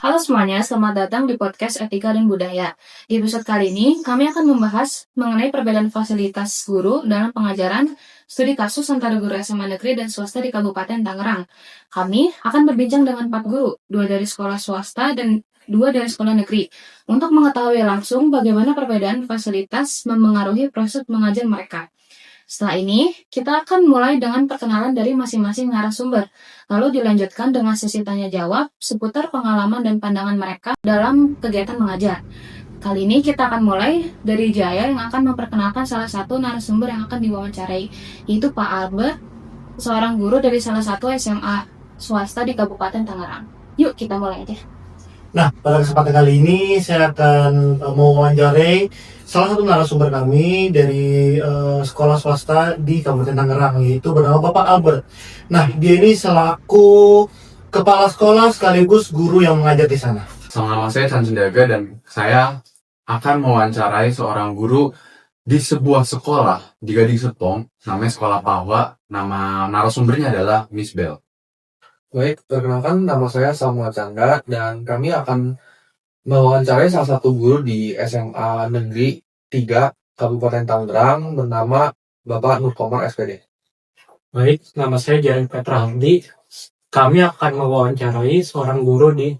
Halo semuanya, selamat datang di podcast Etika dan Budaya. Di episode kali ini, kami akan membahas mengenai perbedaan fasilitas guru dalam pengajaran studi kasus antara guru SMA negeri dan swasta di Kabupaten Tangerang. Kami akan berbincang dengan 4 guru, 2 dari sekolah swasta dan 2 dari sekolah negeri, untuk mengetahui langsung bagaimana perbedaan fasilitas memengaruhi proses mengajar mereka. Setelah ini, kita akan mulai dengan perkenalan dari masing-masing narasumber, lalu dilanjutkan dengan sesi tanya-jawab seputar pengalaman dan pandangan mereka dalam kegiatan mengajar. Kali ini kita akan mulai dari Jaya yang akan memperkenalkan salah satu narasumber yang akan diwawancarai, yaitu Pak Albert, seorang guru dari salah satu SMA swasta di Kabupaten Tangerang. Yuk kita mulai aja. Nah, pada kesempatan kali ini saya akan mewawancarai salah satu narasumber kami dari sekolah swasta di Kabupaten Tangerang, yaitu bernama Bapak Albert. Nah, dia ini selaku kepala sekolah sekaligus guru yang mengajar di sana. Nama saya Chan Sendaga dan saya akan mewawancarai seorang guru di sebuah sekolah di Gading Serpong, namanya Sekolah Pahwa. Nama narasumbernya adalah Miss Bell. Baik, perkenalkan nama saya Samuel Chandra dan kami akan mewawancarai salah satu guru di SMA Negeri 3 Kabupaten Tangerang bernama Bapak Nurkomar SPD. Baik, nama saya Jaren Petra Hamdi. Kami akan mewawancarai seorang guru di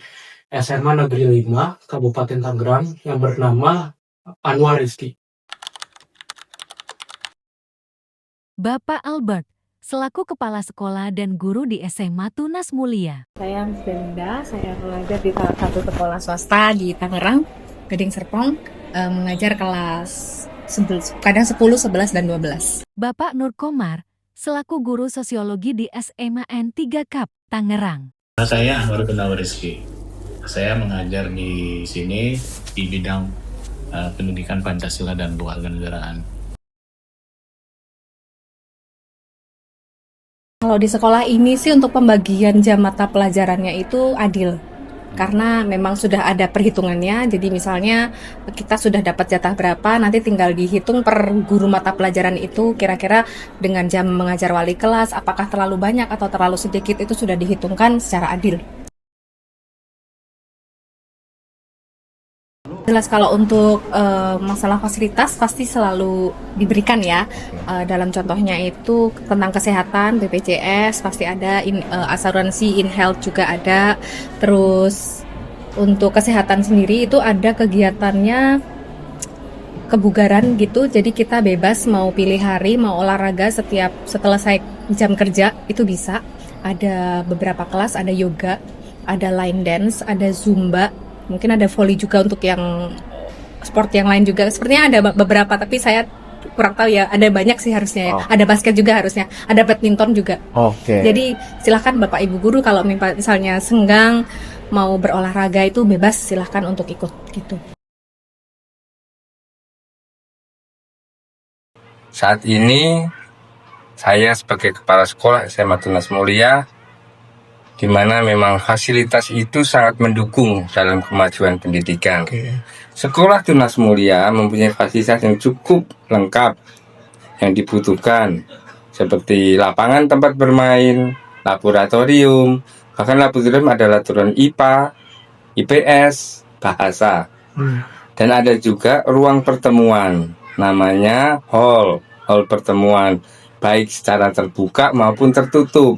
SMA Negeri 5 Kabupaten Tangerang yang bernama Anwar Rizky. Bapak Albert, selaku kepala sekolah dan guru di SMA Tunas Mulia. Saya Miss Belinda, saya mengajar di salah satu sekolah swasta di Tangerang, Gading Serpong, mengajar kelas kadang 10, 11, dan 12. Bapak Nurkomar, selaku guru sosiologi di SMAN 3 Kap, Tangerang. Saya Anwar Rizky. Saya mengajar di sini di bidang pendidikan Pancasila dan kewarganegaraan. Kalau di sekolah ini sih untuk pembagian jam mata pelajarannya itu adil. Karena memang sudah ada perhitungannya, jadi misalnya kita sudah dapat jatah berapa, nanti tinggal dihitung per guru mata pelajaran itu kira-kira dengan jam mengajar wali kelas, apakah terlalu banyak atau terlalu sedikit, itu sudah dihitungkan secara adil. Jelas kalau untuk masalah fasilitas pasti selalu diberikan ya. Dalam contohnya itu tentang kesehatan, BPJS pasti ada, asuransi InHealth juga ada. Terus untuk kesehatan sendiri itu ada kegiatannya kebugaran gitu. Jadi kita bebas mau pilih hari, mau olahraga setelah selesai jam kerja itu bisa. Ada beberapa kelas, ada yoga, ada line dance, ada zumba. Mungkin ada volley juga untuk yang sport yang lain juga. Sepertinya ada beberapa, tapi saya kurang tahu ya. Ada banyak sih harusnya ya. Ada basket juga harusnya. Ada badminton juga. Oke. Jadi silakan Bapak Ibu guru kalau misalnya senggang mau berolahraga itu bebas, silakan untuk ikut gitu. Saat ini saya sebagai kepala sekolah SMA Tunas Mulia, di mana memang fasilitas itu sangat mendukung dalam kemajuan pendidikan. Sekolah Tunas Mulia mempunyai fasilitas yang cukup lengkap yang dibutuhkan, seperti lapangan tempat bermain, laboratorium, bahkan laboratorium ada laboratorium IPA, IPS, bahasa. Dan ada juga ruang pertemuan, namanya hall pertemuan, baik secara terbuka maupun tertutup.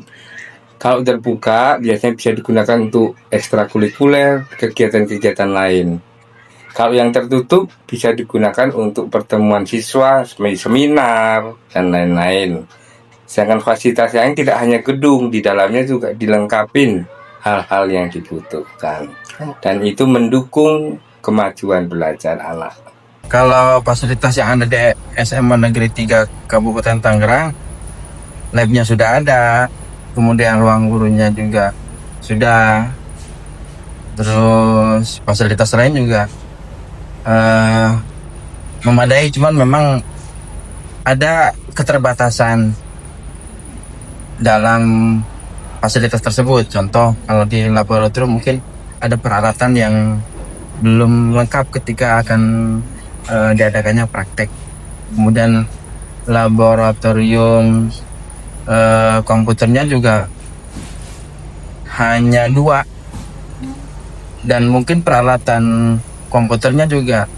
Kalau terbuka, biasanya bisa digunakan untuk ekstrakurikuler, kegiatan-kegiatan lain. Kalau yang tertutup, bisa digunakan untuk pertemuan siswa, seminar, dan lain-lain. Sedangkan fasilitas yang tidak hanya gedung, di dalamnya juga dilengkapi hal-hal yang dibutuhkan. Dan itu mendukung kemajuan belajar anak. Kalau fasilitas yang ada di SMA Negeri 3 Kabupaten Tangerang, labnya sudah ada. Kemudian ruang gurunya juga sudah, terus fasilitas lain juga memadai, cuman memang ada keterbatasan dalam fasilitas tersebut. Contoh kalau di laboratorium mungkin ada peralatan yang belum lengkap ketika akan diadakannya praktek. Kemudian laboratorium komputernya juga hanya 2, dan mungkin peralatan komputernya juga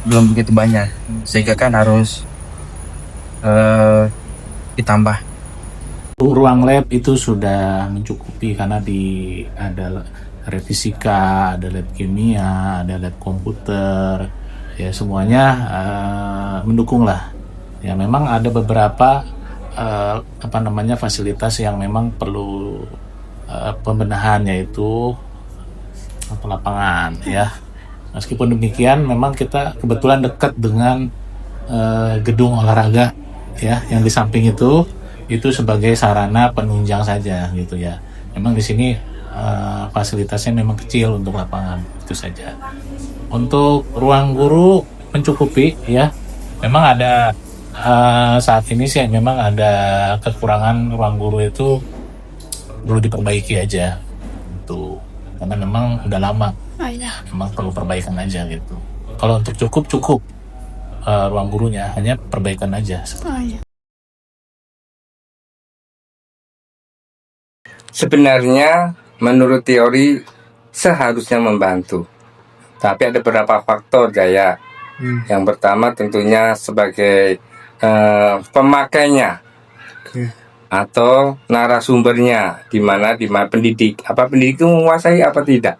belum begitu banyak, sehingga kan harus ditambah. Ruang lab itu sudah mencukupi karena ada lab fisika, ada lab kimia, ada lab komputer, ya semuanya mendukung lah. Ya memang ada beberapa fasilitas yang memang perlu pembenahan, yaitu lapangan ya. Meskipun demikian memang kita kebetulan dekat dengan gedung olahraga ya yang di samping itu sebagai sarana penunjang saja gitu ya. Memang di sini fasilitasnya memang kecil untuk lapangan, itu saja. Untuk ruang guru mencukupi ya. Memang ada saat ini sih memang ada kekurangan ruang guru, itu perlu diperbaiki aja gitu. Karena memang udah lama. Memang perlu perbaikan aja gitu. Kalau untuk cukup ruang gurunya, hanya perbaikan aja. Sebenarnya menurut teori seharusnya membantu, tapi ada beberapa faktor Jaya. Yang pertama tentunya sebagai pemakainya atau narasumbernya, di mana pendidik itu menguasai apa tidak.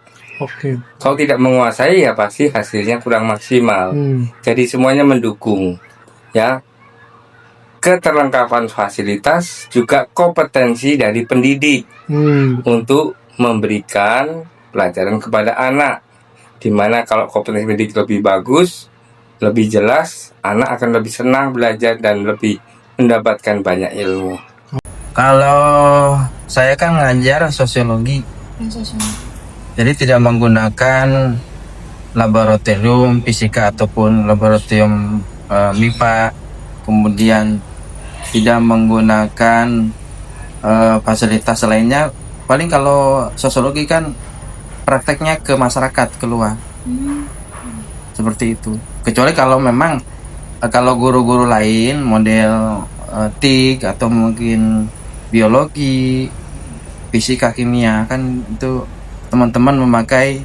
Kalau tidak menguasai ya pasti hasilnya kurang maksimal. Jadi semuanya mendukung ya. Keterlengkapan fasilitas juga kompetensi dari pendidik untuk memberikan pelajaran kepada anak, dimana kalau kompetensi pendidik lebih bagus, lebih jelas, anak akan lebih senang belajar dan lebih mendapatkan banyak ilmu. Kalau saya kan ngajar sosiologi, jadi tidak menggunakan laboratorium fisika ataupun laboratorium MIPA, kemudian tidak menggunakan fasilitas lainnya. Paling kalau sosiologi kan prakteknya ke masyarakat, keluar, seperti itu. Kecuali kalau memang kalau guru-guru lain model TIK atau mungkin biologi, fisika, kimia, kan itu teman-teman memakai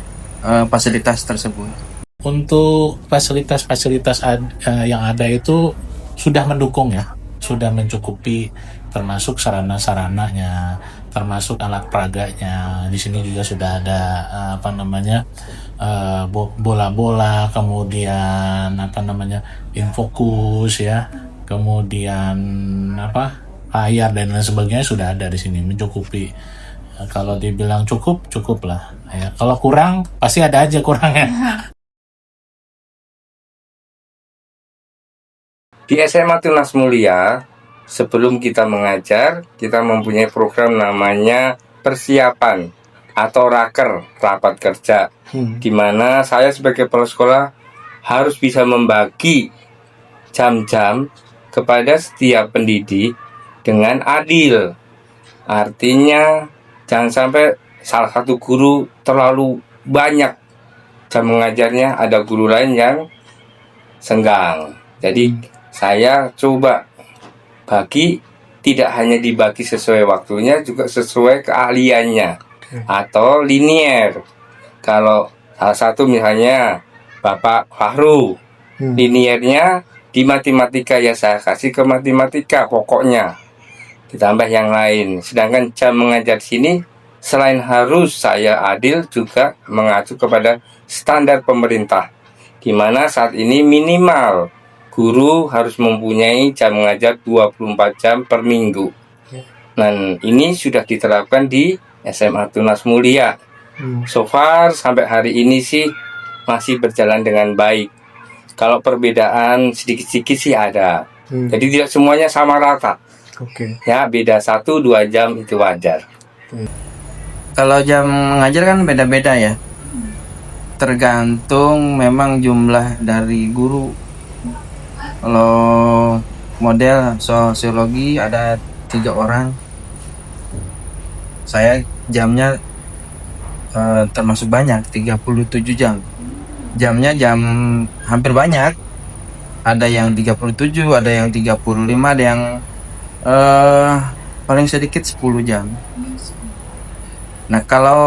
fasilitas tersebut. Untuk fasilitas-fasilitas yang ada itu sudah mendukung ya, sudah mencukupi, termasuk sarana-sarananya, termasuk alat peraganya. Di sini juga sudah ada bola-bola, kemudian infokus ya, kemudian layar dan lain sebagainya sudah ada di sini, mencukupi. Kalau dibilang cukup lah ya. Kalau kurang pasti ada aja kurangnya. Di SMA Tunas Mulia, sebelum kita mengajar, kita mempunyai program namanya persiapan atau raker, rapat kerja, di mana saya sebagai kepala sekolah harus bisa membagi jam-jam kepada setiap pendidik dengan adil. Artinya jangan sampai salah satu guru terlalu banyak jam mengajarnya, ada guru lain yang senggang. Jadi saya coba bagi, tidak hanya dibagi sesuai waktunya, juga sesuai keahliannya atau linier. Kalau salah satu misalnya Bapak Fahru, liniernya di matematika, ya saya kasih ke matematika pokoknya, ditambah yang lain. Sedangkan jam mengajar sini, selain harus saya adil, juga mengacu kepada standar pemerintah, di mana saat ini minimal guru harus mempunyai jam mengajar 24 jam per minggu. Dan ini sudah diterapkan di SMA Tunas Mulia. So far sampai hari ini sih masih berjalan dengan baik. Kalau perbedaan sedikit-sedikit sih ada. Jadi tidak semuanya sama rata. Ya, beda 1-2 jam itu wajar. Kalau jam mengajar kan beda-beda ya. Tergantung memang jumlah dari guru. Kalau model sosiologi ada 3 orang. Saya jamnya termasuk banyak, 37 jam. Jamnya jam hampir banyak. Ada yang 37, ada yang 35, ada yang paling sedikit 10 jam. Nah, kalau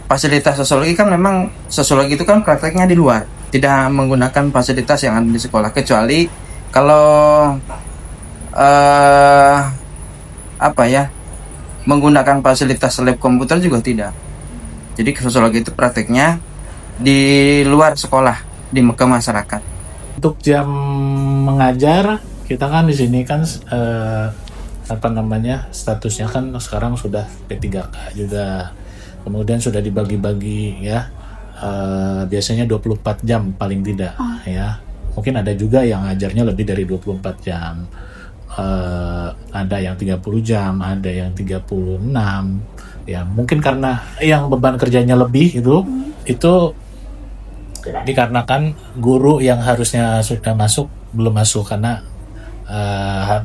fasilitas sosiologi kan memang sosiologi itu kan prakteknya di luar, tidak menggunakan fasilitas yang ada di sekolah, kecuali kalau menggunakan fasilitas lab komputer juga tidak. Jadi sosiologi itu prakteknya di luar sekolah, di ke masyarakat. Untuk jam mengajar, kita kan di sini kan statusnya kan sekarang sudah P3K juga. Kemudian sudah dibagi-bagi ya. Biasanya 24 jam paling tidak ya. Mungkin ada juga yang ngajarnya lebih dari 24 jam. Ada yang 30 jam, ada yang 36. Ya, mungkin karena yang beban kerjanya lebih itu dikarenakan guru yang harusnya sudah masuk belum masuk karena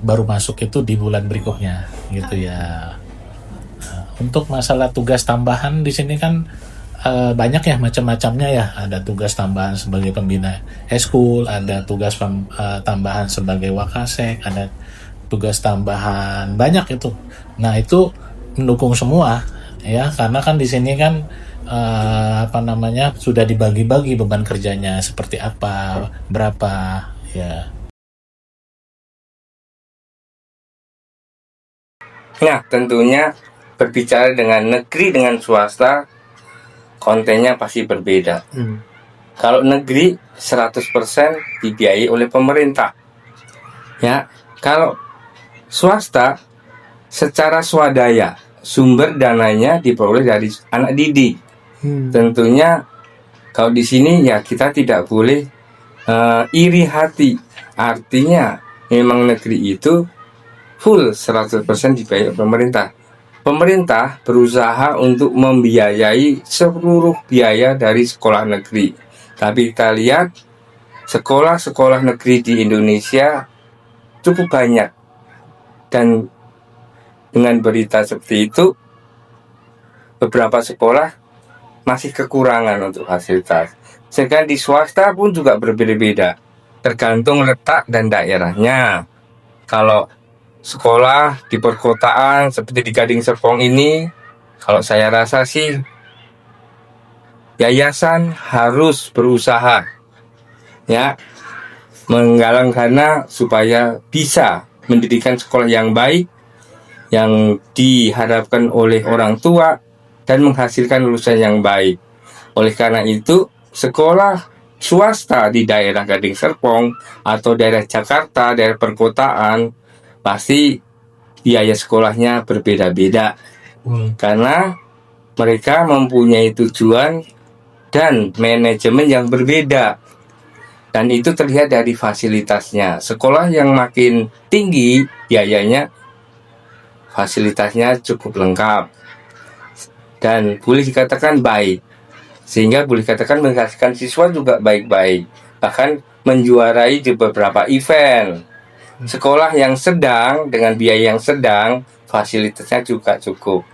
baru masuk itu di bulan berikutnya gitu ya. Untuk masalah tugas tambahan di sini kan banyak ya macam-macamnya ya. Ada tugas tambahan sebagai pembina eskul, ada tugas tambahan sebagai wakasek, ada tugas tambahan banyak itu. Nah, itu mendukung semua ya, karena kan di sini kan sudah dibagi-bagi beban kerjanya seperti apa, berapa ya. Nah, tentunya berbicara dengan negeri dengan swasta, kontennya pasti berbeda. Kalau negeri 100% dibiayai oleh pemerintah. Ya, kalau swasta secara swadaya, sumber dananya diperoleh dari anak didik. Tentunya kalau di sini ya kita tidak boleh iri hati. Artinya memang negeri itu full 100% dibiayai oleh pemerintah. Pemerintah berusaha untuk membiayai seluruh biaya dari sekolah negeri. Tapi kita lihat sekolah-sekolah negeri di Indonesia cukup banyak. Dan dengan berita seperti itu, beberapa sekolah masih kekurangan untuk fasilitas. Sedangkan di swasta pun juga berbeda-beda, tergantung letak dan daerahnya. Kalau sekolah di perkotaan seperti di Gading Serpong ini, kalau saya rasa sih yayasan harus berusaha ya menggalang dana supaya bisa mendirikan sekolah yang baik yang diharapkan oleh orang tua dan menghasilkan lulusan yang baik. Oleh karena itu, sekolah swasta di daerah Gading Serpong atau daerah Jakarta, daerah perkotaan, pasti biaya sekolahnya berbeda-beda. Karena mereka mempunyai tujuan dan manajemen yang berbeda. Dan itu terlihat dari fasilitasnya. Sekolah yang makin tinggi biayanya, fasilitasnya cukup lengkap. Dan boleh dikatakan baik. Sehingga boleh dikatakan menghasilkan siswa juga baik-baik. Bahkan menjuarai di beberapa event. Sekolah yang sedang, dengan biaya yang sedang, fasilitasnya juga cukup.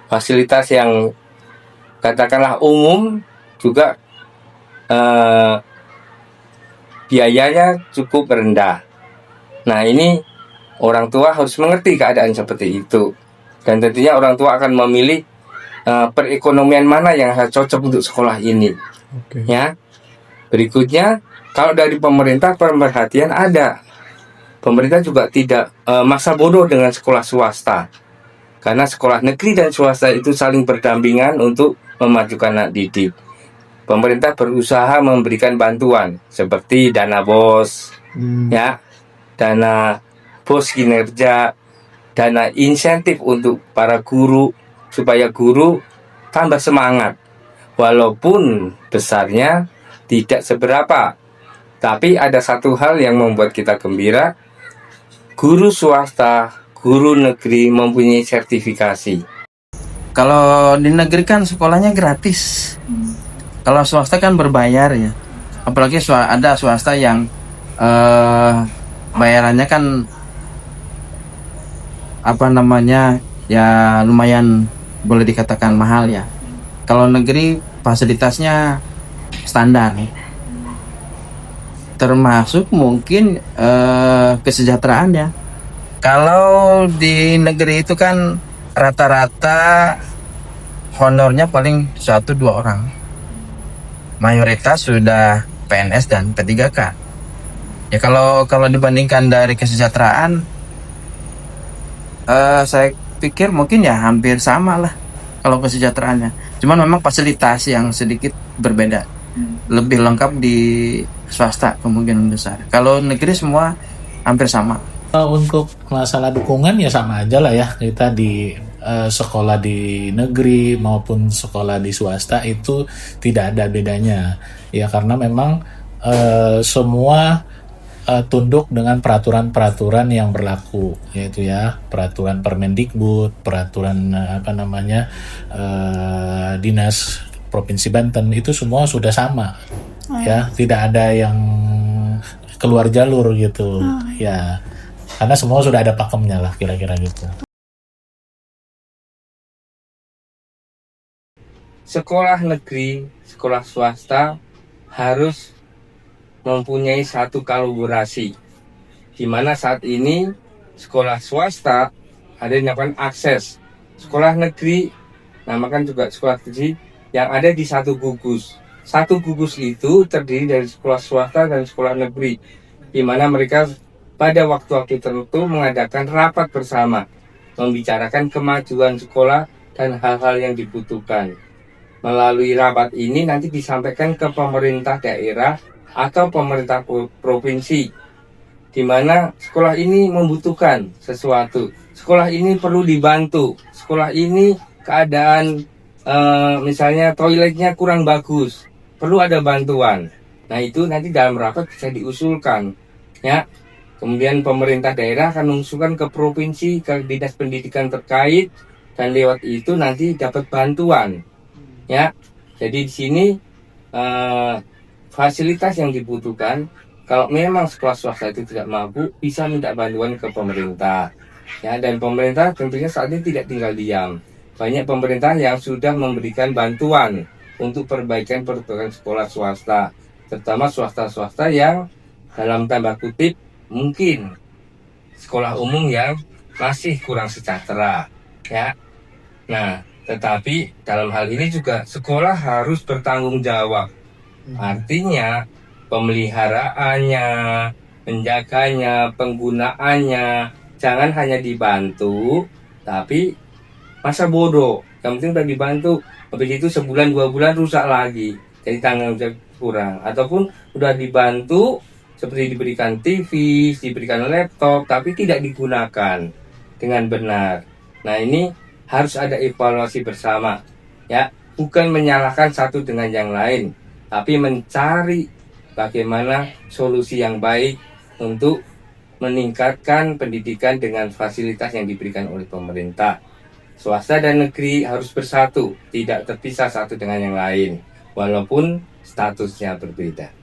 Fasilitas yang katakanlah umum juga biayanya cukup rendah. Nah, ini orang tua harus mengerti keadaan seperti itu. Dan tentunya orang tua akan memilih perekonomian mana yang cocok untuk sekolah ini. Ya. Berikutnya, kalau dari pemerintah pemerhatian ada. Pemerintah juga tidak masa bodoh dengan sekolah swasta. Karena sekolah negeri dan swasta itu saling berdampingan untuk memajukan anak didik. Pemerintah berusaha memberikan bantuan seperti dana BOS, ya, dana BOS kinerja, dana insentif untuk para guru supaya guru tambah semangat. Walaupun besarnya tidak seberapa, tapi ada satu hal yang membuat kita gembira, guru swasta, guru negeri mempunyai sertifikasi. Kalau di negeri kan sekolahnya gratis. Kalau swasta kan berbayar ya. Apalagi ada swasta yang bayarannya kan ya lumayan boleh dikatakan mahal ya. Kalau negeri fasilitasnya standar. Termasuk mungkin kesejahteraan ya. Kalau di negeri itu kan rata-rata honornya paling 1-2 orang. Mayoritas sudah PNS dan P3K. Ya kalau dibandingkan dari kesejahteraan, saya pikir mungkin ya hampir sama lah kalau kesejahteraannya. Cuman memang fasilitas yang sedikit berbeda, lebih lengkap di swasta kemungkinan besar. Kalau negeri semua hampir sama. Untuk masalah dukungan ya sama aja lah ya, kita di sekolah di negeri maupun sekolah di swasta itu tidak ada bedanya ya, karena memang semua tunduk dengan peraturan-peraturan yang berlaku, yaitu ya peraturan Permendikbud, peraturan Dinas Provinsi Banten, itu semua sudah sama ya, tidak ada yang keluar jalur gitu ya, karena semua sudah ada pakemnya lah kira-kira gitu. Sekolah negeri, sekolah swasta harus mempunyai satu kolaborasi, di mana saat ini sekolah swasta ada yang melakukan akses, sekolah negeri namakan juga sekolah negeri yang ada di satu gugus. Satu gugus itu terdiri dari sekolah swasta dan sekolah negeri, di mana mereka pada waktu-waktu tertentu mengadakan rapat bersama, membicarakan kemajuan sekolah dan hal-hal yang dibutuhkan. Melalui rapat ini nanti disampaikan ke pemerintah daerah atau pemerintah provinsi, di mana sekolah ini membutuhkan sesuatu, sekolah ini perlu dibantu, sekolah ini keadaan misalnya toiletnya kurang bagus, perlu ada bantuan. Nah itu nanti dalam rapat bisa diusulkan ya. Kemudian pemerintah daerah akan mengusulkan ke provinsi, ke dinas pendidikan terkait, dan lewat itu nanti dapat bantuan ya. Jadi di sini fasilitas yang dibutuhkan, kalau memang sekolah swasta itu tidak mampu, bisa minta bantuan ke pemerintah ya. Dan pemerintah tentunya saat ini tidak tinggal diam. Banyak pemerintah yang sudah memberikan bantuan untuk perbaikan sekolah swasta, terutama swasta-swasta yang dalam tanda kutip mungkin sekolah umum yang masih kurang sejahtera ya. Nah, tetapi dalam hal ini juga sekolah harus bertanggung jawab. Artinya pemeliharaannya, menjaganya, penggunaannya jangan hanya dibantu, tapi masa bodoh. Yang penting udah dibantu, habis itu sebulan 2 bulan rusak lagi, jadi tanggung jawab kurang. Ataupun udah dibantu seperti diberikan TV, diberikan laptop, tapi tidak digunakan dengan benar. Nah ini harus ada evaluasi bersama ya, bukan menyalahkan satu dengan yang lain, tapi mencari bagaimana solusi yang baik untuk meningkatkan pendidikan dengan fasilitas yang diberikan oleh pemerintah. Swasta dan negeri harus bersatu, tidak terpisah satu dengan yang lain, walaupun statusnya berbeda.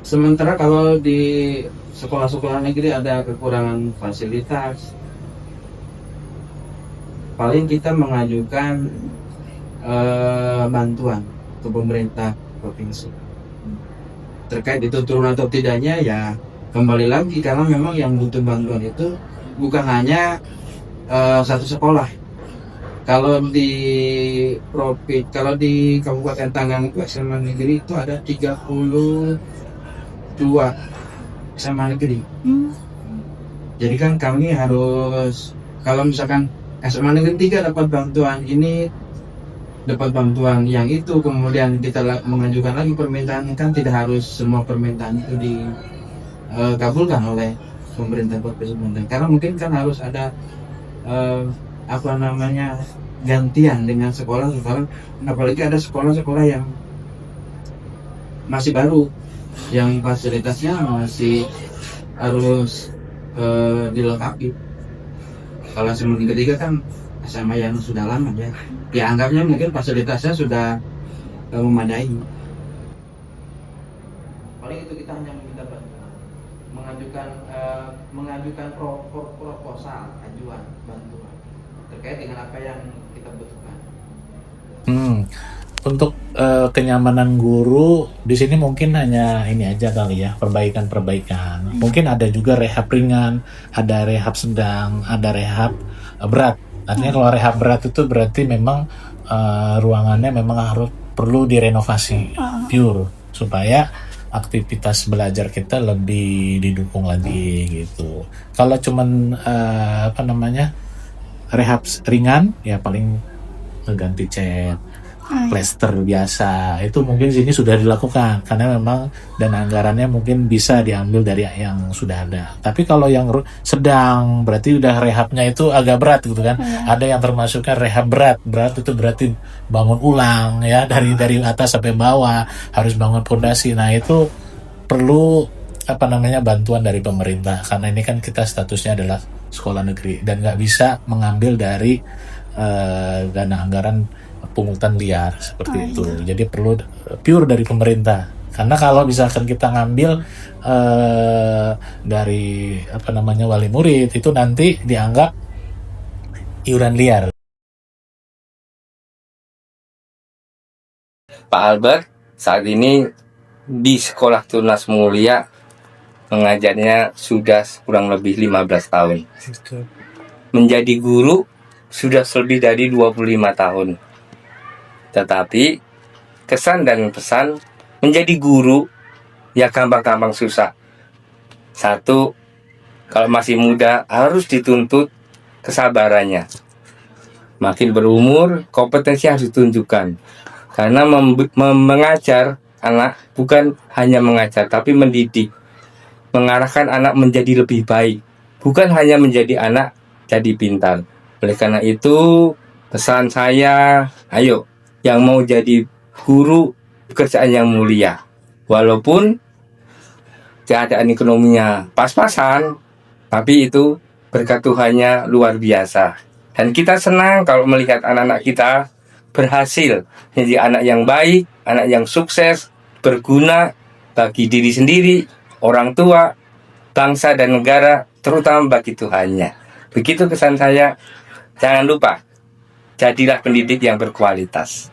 Sementara kalau di sekolah-sekolah negeri ada kekurangan fasilitas, paling kita mengajukan bantuan ke pemerintah provinsi. Terkait itu turun atau tidaknya ya kembali lagi, karena memang yang butuh bantuan itu bukan hanya satu sekolah. Kalau di Kabupaten Tanggerang itu SMA negeri itu ada 32 SMA negeri. Jadi kan kami harus, kalau misalkan SMA negeri 3 dapat bantuan ini, dapat bantuan yang itu, kemudian kita mengajukan lagi permintaan, kan tidak harus semua permintaan itu dikabulkan oleh pemerintah provinsi Banten, karena mungkin kan harus ada gantian dengan sekolah-sekolah, apalagi ada sekolah-sekolah yang masih baru, yang fasilitasnya masih harus dilengkapi. Kalau SMA ketiga kan SMA yang sudah lama ya, anggapnya mungkin fasilitasnya sudah memadai. Paling itu kita hanya meminta mengajukan proposal, ajuan bantuan terkait dengan apa yang kita butuhkan. Untuk kenyamanan guru di sini mungkin hanya ini aja kali ya, perbaikan. Mungkin ada juga rehab ringan, ada rehab sedang, ada rehab berat Artinya kalau rehab berat itu berarti memang ruangannya memang harus perlu direnovasi pure supaya aktivitas belajar kita lebih didukung lagi gitu. Kalau cuman rehab ringan ya paling ngeganti cat, plester biasa, itu mungkin sini sudah dilakukan karena memang dana anggarannya mungkin bisa diambil dari yang sudah ada. Tapi kalau yang sedang berarti udah rehabnya itu agak berat gitu kan. Ada yang termasukkan rehab berat itu berarti bangun ulang ya dari atas sampai bawah, harus bangun fondasi. Nah itu perlu bantuan dari pemerintah karena ini kan kita statusnya adalah sekolah negeri dan nggak bisa mengambil dari dana anggaran pungutan liar seperti itu. Jadi perlu pure dari pemerintah. Karena kalau misalkan kita ngambil dari wali murid itu nanti dianggap iuran liar. Pak Albert saat ini di Sekolah Tunas Mulia mengajarnya sudah kurang lebih 15 tahun. Menjadi guru sudah lebih dari 25 tahun. Tetapi kesan dan pesan menjadi guru ya gampang-gampang susah. Satu, kalau masih muda harus dituntut kesabarannya. Makin berumur, kompetensi harus ditunjukkan. Karena mengajar anak bukan hanya mengajar, tapi mendidik. Mengarahkan anak menjadi lebih baik. Bukan hanya menjadi anak jadi pintar. Oleh karena itu, pesan saya, ayo, yang mau jadi guru, pekerjaan yang mulia. Walaupun keadaan ekonominya pas-pasan, tapi itu berkat Tuhannya luar biasa. Dan kita senang kalau melihat anak-anak kita berhasil menjadi anak yang baik, anak yang sukses, berguna bagi diri sendiri, orang tua, bangsa dan negara, terutama bagi Tuhannya. Begitu kesan saya. Jangan lupa, jadilah pendidik yang berkualitas.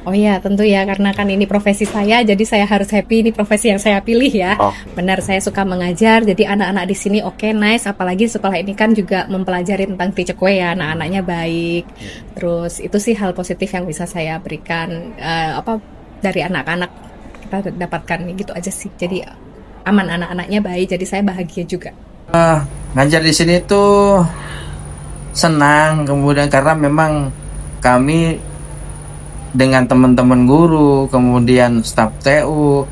Oh iya, tentu ya, karena kan ini profesi saya, jadi saya harus happy, ini profesi yang saya pilih ya. Benar, saya suka mengajar, jadi anak-anak di sini oke, nice, apalagi sekolah ini kan juga mempelajari tentang ticekwe ya, anak-anaknya baik. Terus itu sih hal positif yang bisa saya berikan dari anak-anak kita dapatkan gitu aja sih. Jadi aman, anak-anaknya baik, jadi saya bahagia juga. Ngajar di sini tuh senang, kemudian karena memang kami dengan teman-teman guru, kemudian staf TU,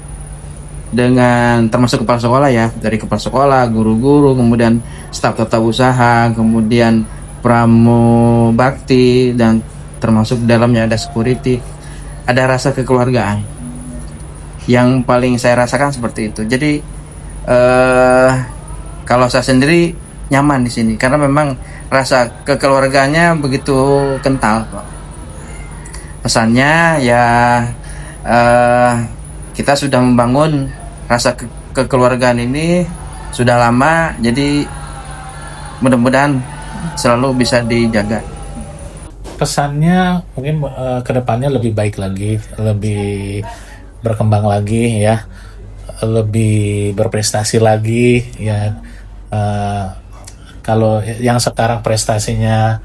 dengan termasuk kepala sekolah ya, dari kepala sekolah, guru-guru, kemudian staf tata usaha, kemudian pramu bakti, dan termasuk dalamnya ada security, ada rasa kekeluargaan. Yang paling saya rasakan seperti itu. Jadi kalau saya sendiri nyaman di sini karena memang rasa kekeluarganya begitu kental. Pesannya ya kita sudah membangun rasa kekeluargaan ini sudah lama, jadi mudah-mudahan selalu bisa dijaga. Pesannya mungkin kedepannya lebih baik lagi, lebih berkembang lagi ya, lebih berprestasi lagi ya. Kalau yang sekarang prestasinya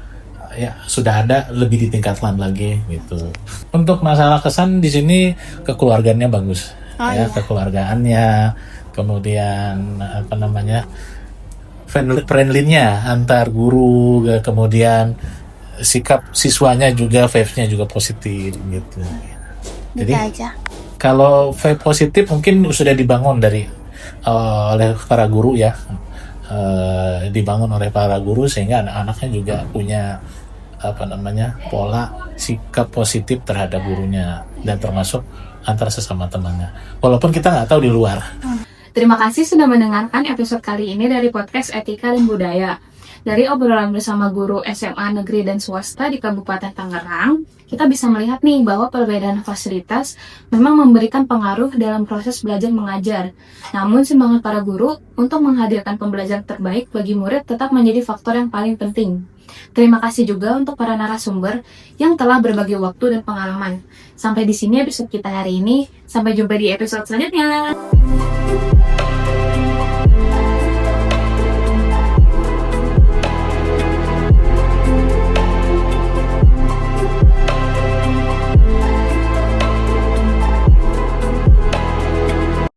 ya sudah ada, lebih ditingkatkan lagi gitu. Untuk masalah kesan di sini kekeluargaannya bagus kekeluargaannya, kemudian friendly-nya antar guru, kemudian sikap siswanya juga, vibe-nya juga positif gitu. Jadi kalau vibe positif mungkin sudah dibangun oleh para guru ya. Dibangun oleh para guru sehingga anak-anaknya juga punya pola sikap positif terhadap gurunya dan termasuk antar sesama temannya walaupun kita nggak tahu di luar. Terima kasih sudah mendengarkan episode kali ini dari podcast Etika dan Budaya. Dari obrolan bersama guru SMA negeri dan swasta di Kabupaten Tangerang, kita bisa melihat nih bahwa perbedaan fasilitas memang memberikan pengaruh dalam proses belajar mengajar. Namun semangat para guru untuk menghadirkan pembelajaran terbaik bagi murid tetap menjadi faktor yang paling penting. Terima kasih juga untuk para narasumber yang telah berbagi waktu dan pengalaman. Sampai di sini episode kita hari ini. Sampai jumpa di episode selanjutnya.